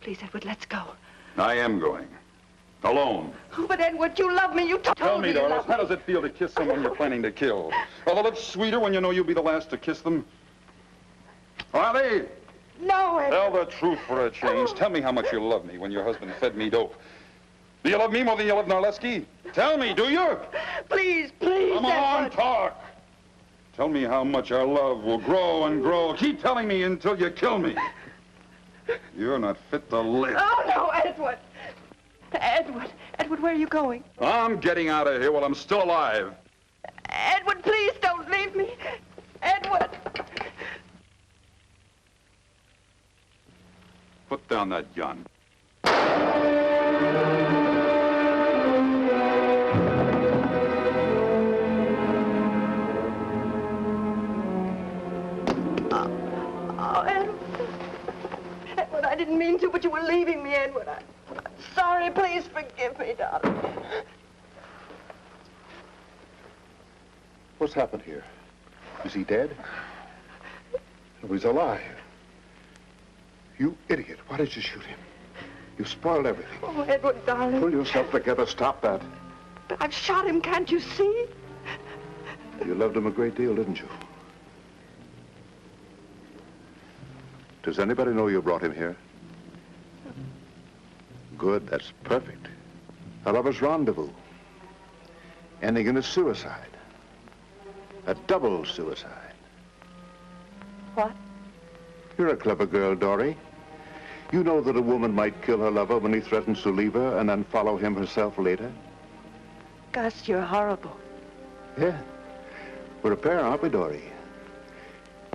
S5: Please, Edward, let's go.
S3: I am going. Alone.
S5: Oh, but Edward, you love me. You told
S3: Tell me,
S5: you
S3: darling,
S5: love
S3: how
S5: me.
S3: does it feel to kiss someone you're planning to kill? Are the lips sweeter when you know you'll be the last to kiss them? Are they?
S5: No, Edward.
S3: Tell the truth for a change. Tell me how much you love me when your husband fed me dope. Do you love me more than you love Narleski? Tell me, do you?
S5: Please, please,
S3: Come on,
S5: Edward.
S3: talk. Tell me how much our love will grow and grow. Keep telling me until you kill me. You're not fit to live.
S5: Oh, no, Edward. Edward. Edward, where are you going?
S3: I'm getting out of here while I'm still alive.
S5: Edward, please don't leave me. Edward.
S3: Put down that gun.
S5: Oh, Edward. Edward, I didn't mean to, but you were leaving me, Edward. I'm sorry. Please forgive me, darling.
S12: What's happened here? Is he dead? No, he's alive. You idiot. Why did you shoot him? You spoiled everything.
S5: Oh, Edward, darling.
S12: Pull yourself together. Stop that.
S5: But I've shot him, can't you see?
S12: You loved him a great deal, didn't you? Does anybody know you brought him here? Good, that's perfect. A lover's rendezvous. Ending in a suicide. A double suicide.
S5: What?
S12: You're a clever girl, Dory. You know that a woman might kill her lover when he threatens to leave her and then follow him herself later?
S5: Gus, you're horrible.
S12: Yeah. We're a pair, aren't we, Dory?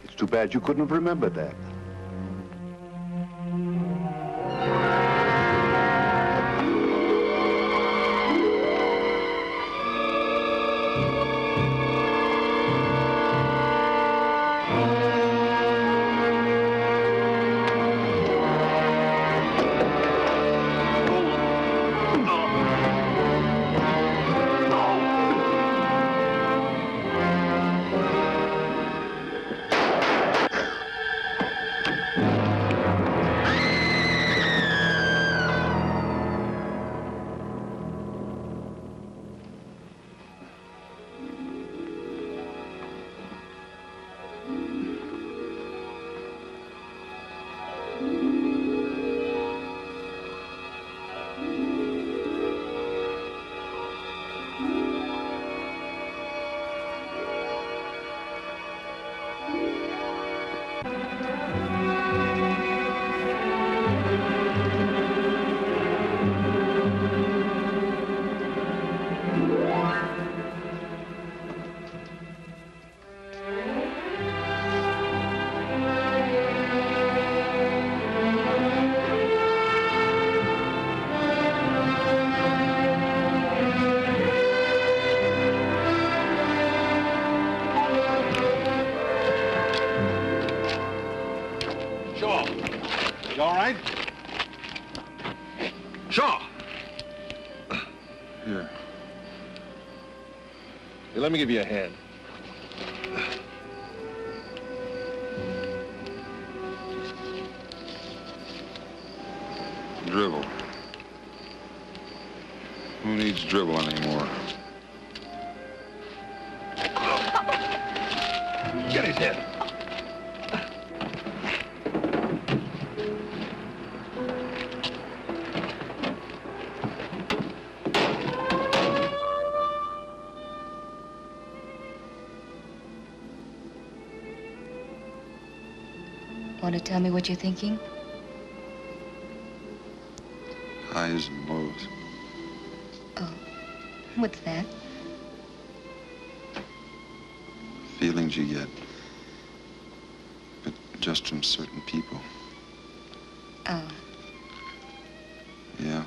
S12: It's too bad you couldn't have remembered that.
S10: You all right? Shaw!
S3: Here.
S10: Here, let me give you a hand.
S3: Dribble. Who needs dribble anymore?
S10: Get his head.
S8: Want to tell me what you're thinking?
S3: Highs and lows.
S8: Oh, what's that?
S3: Feelings you get. But just from certain people.
S8: Oh.
S3: Yeah.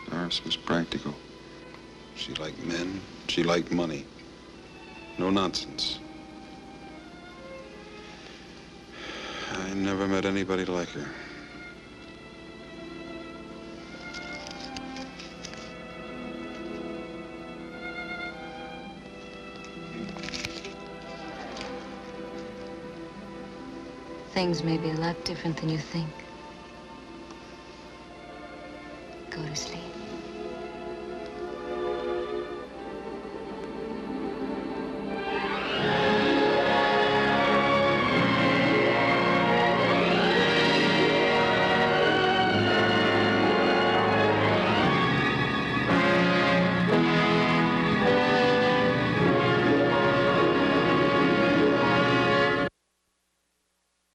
S3: Doris was practical. She liked men. She liked money. No nonsense. I never met anybody like her.
S8: Things may be a lot different than you think. Go to sleep.